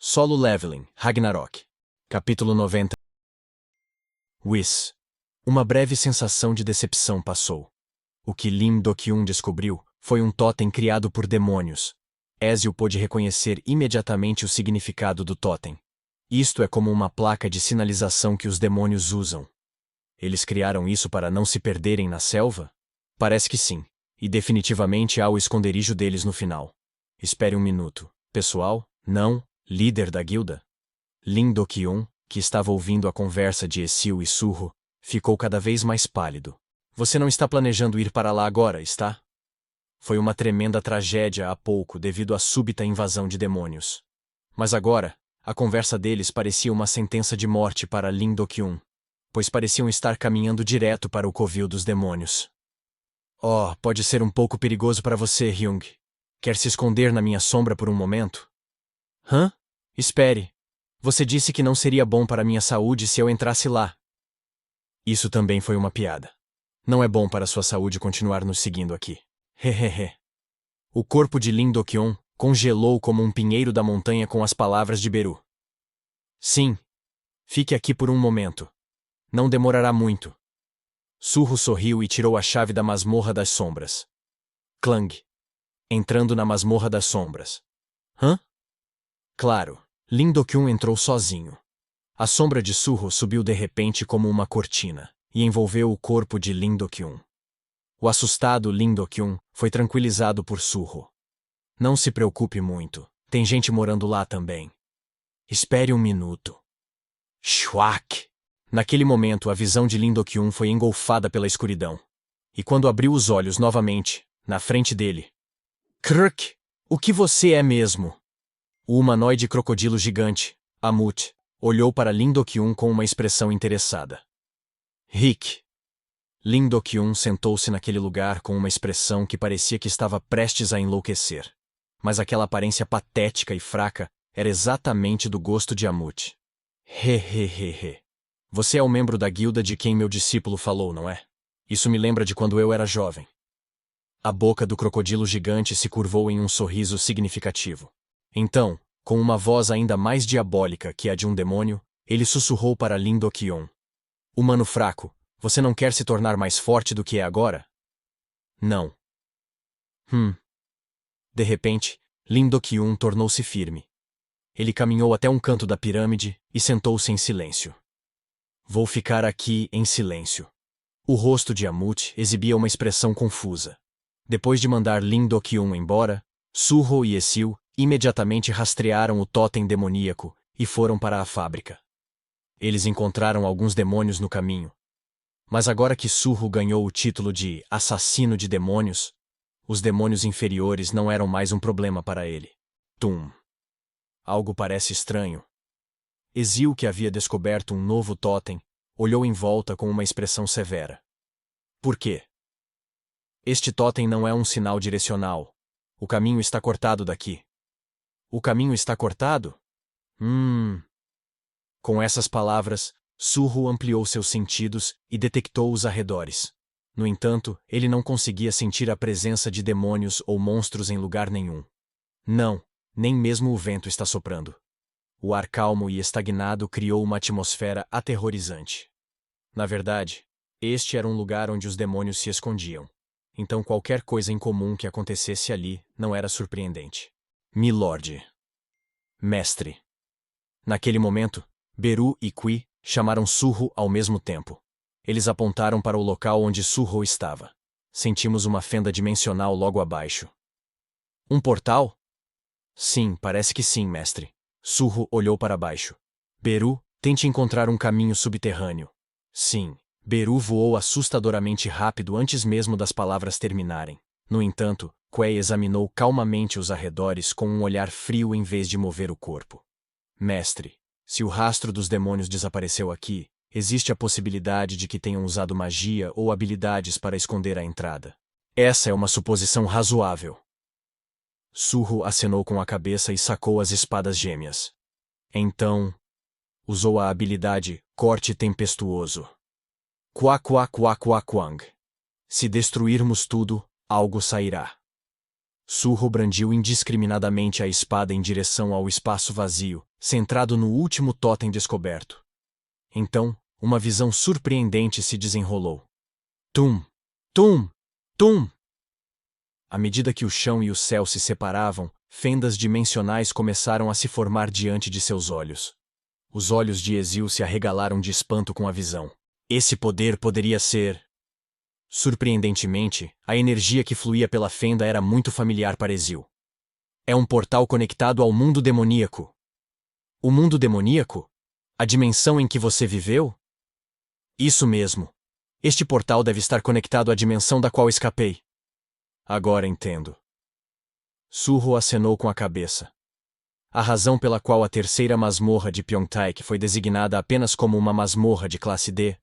Solo Leveling, Ragnarok. Capítulo 90. Whis. Uma breve sensação de decepção passou. O que Lim Do-kyun descobriu foi um totem criado por demônios. Ezio pôde reconhecer imediatamente o significado do totem. Isto é como uma placa de sinalização que os demônios usam. Eles criaram isso para não se perderem na selva? Parece que sim, e definitivamente há o esconderijo deles no final. Espere um minuto. Pessoal, não, líder da guilda? Lim Do-kyun, que estava ouvindo a conversa de Ezio e Suho, ficou cada vez mais pálido. Você não está planejando ir para lá agora, está? Foi uma tremenda tragédia há pouco devido à súbita invasão de demônios. Mas agora, a conversa deles parecia uma sentença de morte para Lim Do-kyun, pois pareciam estar caminhando direto para o covil dos demônios. Oh, pode ser um pouco perigoso para você, Hyung. Quer se esconder na minha sombra por um momento? Hã? Espere. Você disse que não seria bom para minha saúde se eu entrasse lá. Isso também foi uma piada. Não é bom para sua saúde continuar nos seguindo aqui. Hehehe. O corpo de Lim Do-kyun congelou como um pinheiro da montanha com as palavras de Beru. Sim. Fique aqui por um momento. Não demorará muito. Suho sorriu e tirou a chave da masmorra das sombras. Clang. Entrando na masmorra das sombras. Hã? Claro, Lim Do-kyun entrou sozinho. A sombra de Suho subiu de repente como uma cortina e envolveu o corpo de Lim Do-kyun. O assustado Lim Do-kyun foi tranquilizado por Suho. Não se preocupe muito, tem gente morando lá também. Espere um minuto. Shwak! Naquele momento, a visão de Lim Do-kyun foi engolfada pela escuridão. E quando abriu os olhos novamente, na frente dele... Krk! O que você é mesmo? O humanoide crocodilo gigante, Amut, olhou para Lim Do-kyun com uma expressão interessada. Rick. Lim Do-kyun sentou-se naquele lugar com uma expressão que parecia que estava prestes a enlouquecer. Mas aquela aparência patética e fraca era exatamente do gosto de Amut. Hehehehe. Você é o membro da guilda de quem meu discípulo falou, não é? Isso me lembra de quando eu era jovem. A boca do crocodilo gigante se curvou em um sorriso significativo. Então, com uma voz ainda mais diabólica que a de um demônio, ele sussurrou para Lim Do-kyun. Humano fraco, você não quer se tornar mais forte do que é agora? Não. De repente, Lim Do-kyun tornou-se firme. Ele caminhou até um canto da pirâmide e sentou-se em silêncio. Vou ficar aqui em silêncio. O rosto de Amut exibia uma expressão confusa. Depois de mandar Lim Do-kyun embora, Suho e Ezio imediatamente rastrearam o totem demoníaco e foram para a fábrica. Eles encontraram alguns demônios no caminho. Mas agora que Suho ganhou o título de assassino de demônios, os demônios inferiores não eram mais um problema para ele. Tum. Algo parece estranho. Ezio, que havia descoberto um novo totem, olhou em volta com uma expressão severa. Por quê? Este totem não é um sinal direcional. O caminho está cortado daqui. O caminho está cortado? Com essas palavras, Suho ampliou seus sentidos e detectou os arredores. No entanto, ele não conseguia sentir a presença de demônios ou monstros em lugar nenhum. Não, nem mesmo o vento está soprando. O ar calmo e estagnado criou uma atmosfera aterrorizante. Na verdade, este era um lugar onde os demônios se escondiam. Então qualquer coisa incomum que acontecesse ali não era surpreendente. Milord. Mestre. Naquele momento, Beru e Qui chamaram Suho ao mesmo tempo. Eles apontaram para o local onde Suho estava. Sentimos uma fenda dimensional logo abaixo. Um portal? Sim, parece que sim, mestre. Suho olhou para baixo. Beru, tente encontrar um caminho subterrâneo. Sim. Beru voou assustadoramente rápido antes mesmo das palavras terminarem. No entanto, Quei examinou calmamente os arredores com um olhar frio em vez de mover o corpo. Mestre, se o rastro dos demônios desapareceu aqui, existe a possibilidade de que tenham usado magia ou habilidades para esconder a entrada. Essa é uma suposição razoável. Suho acenou com a cabeça e sacou as espadas gêmeas. Então, usou a habilidade Corte Tempestuoso. Quang. Se destruirmos tudo, algo sairá. Suho brandiu indiscriminadamente a espada em direção ao espaço vazio, centrado no último totem descoberto. Então, uma visão surpreendente se desenrolou. Tum! Tum! Tum! À medida que o chão e o céu se separavam, fendas dimensionais começaram a se formar diante de seus olhos. Os olhos de Ezio se arregalaram de espanto com a visão. Esse poder poderia ser... Surpreendentemente, a energia que fluía pela fenda era muito familiar para Ezio. É um portal conectado ao mundo demoníaco. O mundo demoníaco? A dimensão em que você viveu? Isso mesmo. Este portal deve estar conectado à dimensão da qual escapei. Agora entendo. Surro acenou com a cabeça. A razão pela qual a terceira masmorra de Pyongtaek foi designada apenas como uma masmorra de classe D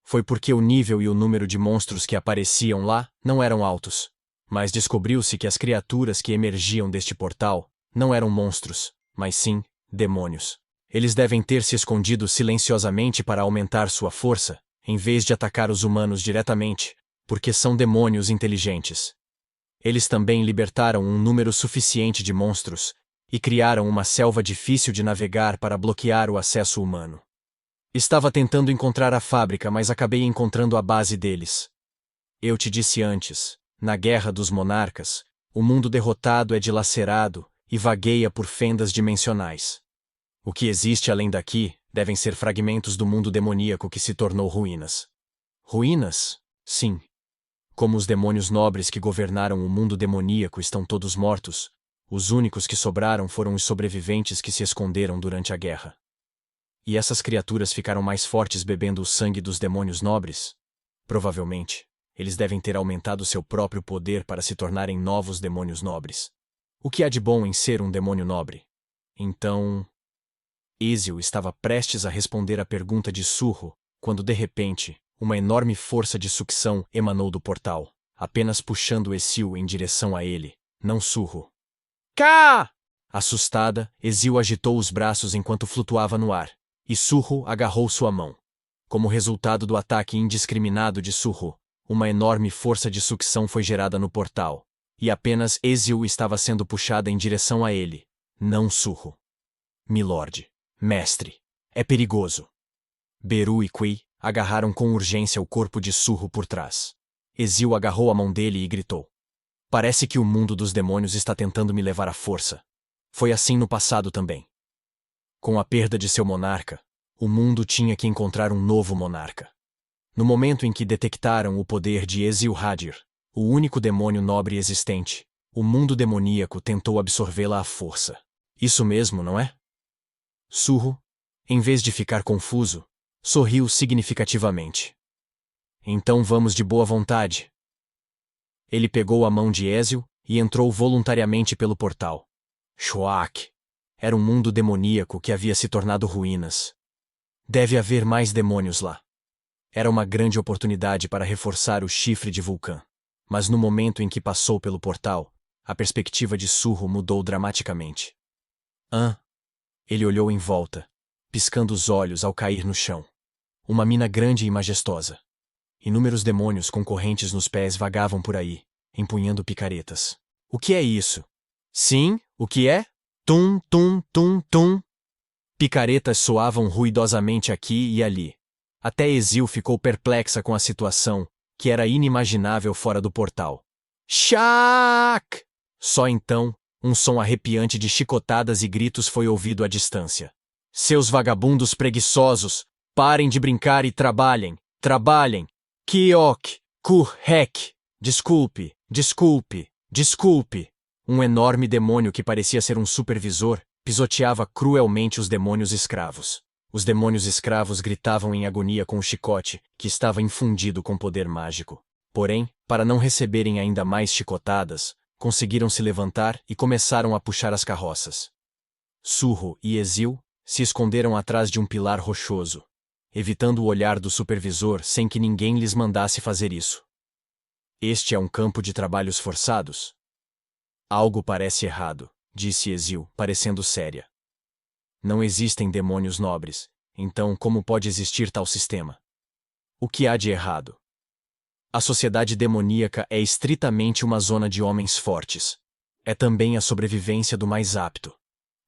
foi porque o nível e o número de monstros que apareciam lá não eram altos. Mas descobriu-se que as criaturas que emergiam deste portal não eram monstros, mas sim demônios. Eles devem ter se escondido silenciosamente para aumentar sua força, em vez de atacar os humanos diretamente, porque são demônios inteligentes. Eles também libertaram um número suficiente de monstros e criaram uma selva difícil de navegar para bloquear o acesso humano. Estava tentando encontrar a fábrica, mas acabei encontrando a base deles. Eu te disse antes, na Guerra dos Monarcas, o mundo derrotado é dilacerado e vagueia por fendas dimensionais. O que existe além daqui devem ser fragmentos do mundo demoníaco que se tornou ruínas. Ruínas? Sim. Como os demônios nobres que governaram o mundo demoníaco estão todos mortos, os únicos que sobraram foram os sobreviventes que se esconderam durante a guerra. E essas criaturas ficaram mais fortes bebendo o sangue dos demônios nobres? Provavelmente, eles devem ter aumentado seu próprio poder para se tornarem novos demônios nobres. O que há de bom em ser um demônio nobre? Então... Ezio estava prestes a responder à pergunta de Surro, quando de repente, uma enorme força de sucção emanou do portal, apenas puxando Ezio em direção a ele, não Surro. Cá! Assustada, Ezio agitou os braços enquanto flutuava no ar, e Surro agarrou sua mão. Como resultado do ataque indiscriminado de Surro, uma enorme força de sucção foi gerada no portal, e apenas Ezio estava sendo puxada em direção a ele, não Surro. Milord, mestre, é perigoso. Beru e Kui agarraram com urgência o corpo de Surro por trás. Ezio agarrou a mão dele e gritou. Parece que o mundo dos demônios está tentando me levar à força. Foi assim no passado também. Com a perda de seu monarca, o mundo tinha que encontrar um novo monarca. No momento em que detectaram o poder de Ezio Hadir, o único demônio nobre existente, o mundo demoníaco tentou absorvê-la à força. Isso mesmo, não é? Surro, em vez de ficar confuso, sorriu significativamente. Então vamos de boa vontade. Ele pegou a mão de Ezio e entrou voluntariamente pelo portal. Shwak! Era um mundo demoníaco que havia se tornado ruínas. Deve haver mais demônios lá. Era uma grande oportunidade para reforçar o chifre de Vulcã. Mas no momento em que passou pelo portal, a perspectiva de Surro mudou dramaticamente. Ele olhou em volta, piscando os olhos ao cair no chão. Uma mina grande e majestosa. Inúmeros demônios com correntes nos pés vagavam por aí, empunhando picaretas. O que é isso? Sim, o que é? Tum, tum, tum, tum. Picaretas soavam ruidosamente aqui e ali. Até Ezio ficou perplexa com a situação, que era inimaginável fora do portal. Shak! Só então, um som arrepiante de chicotadas e gritos foi ouvido à distância. Seus vagabundos preguiçosos, parem de brincar e trabalhem, trabalhem! Kiok, Kurhek! Desculpe, desculpe, desculpe! Um enorme demônio que parecia ser um supervisor pisoteava cruelmente os demônios escravos. Os demônios escravos gritavam em agonia com o chicote, que estava infundido com poder mágico. Porém, para não receberem ainda mais chicotadas, conseguiram se levantar e começaram a puxar as carroças. Surro e Ezio se esconderam atrás de um pilar rochoso, evitando o olhar do supervisor sem que ninguém lhes mandasse fazer isso. Este é um campo de trabalhos forçados? Algo parece errado, disse Ezio, parecendo séria. Não existem demônios nobres, então como pode existir tal sistema? O que há de errado? A sociedade demoníaca é estritamente uma zona de homens fortes. É também a sobrevivência do mais apto.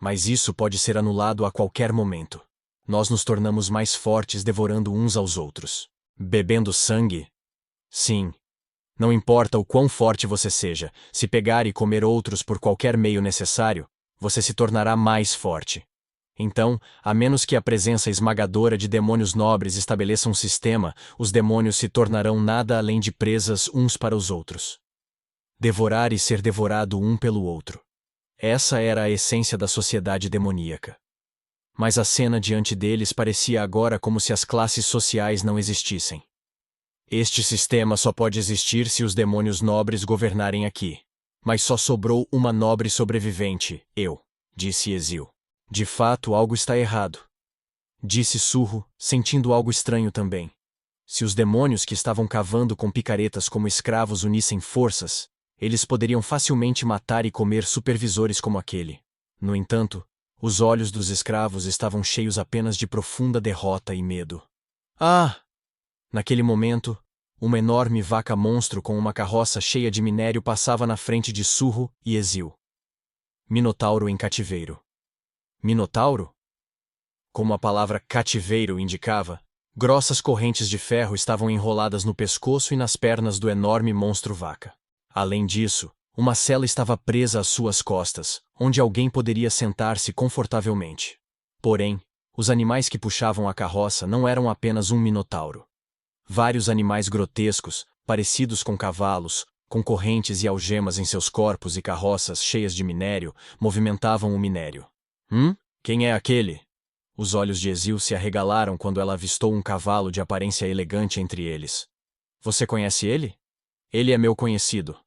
Mas isso pode ser anulado a qualquer momento. Nós nos tornamos mais fortes devorando uns aos outros. Bebendo sangue? Sim. Não importa o quão forte você seja, se pegar e comer outros por qualquer meio necessário, você se tornará mais forte. Então, a menos que a presença esmagadora de demônios nobres estabeleça um sistema, os demônios se tornarão nada além de presas uns para os outros. Devorar e ser devorado um pelo outro. Essa era a essência da sociedade demoníaca. Mas a cena diante deles parecia agora como se as classes sociais não existissem. Este sistema só pode existir se os demônios nobres governarem aqui. Mas só sobrou uma nobre sobrevivente, eu, disse Ezil. De fato, algo está errado. Disse Surro, sentindo algo estranho também. Se os demônios que estavam cavando com picaretas como escravos unissem forças, eles poderiam facilmente matar e comer supervisores como aquele. No entanto, os olhos dos escravos estavam cheios apenas de profunda derrota e medo. Ah! Naquele momento, uma enorme vaca-monstro com uma carroça cheia de minério passava na frente de Surro e Ezil. Minotauro em cativeiro. Minotauro? Como a palavra cativeiro indicava, grossas correntes de ferro estavam enroladas no pescoço e nas pernas do enorme monstro-vaca. Além disso, uma sela estava presa às suas costas, onde alguém poderia sentar-se confortavelmente. Porém, os animais que puxavam a carroça não eram apenas um minotauro. Vários animais grotescos, parecidos com cavalos, com correntes e algemas em seus corpos e carroças cheias de minério, movimentavam o minério. Quem é aquele? Os olhos de Ezil se arregalaram quando ela avistou um cavalo de aparência elegante entre eles. Você conhece ele? Ele é meu conhecido.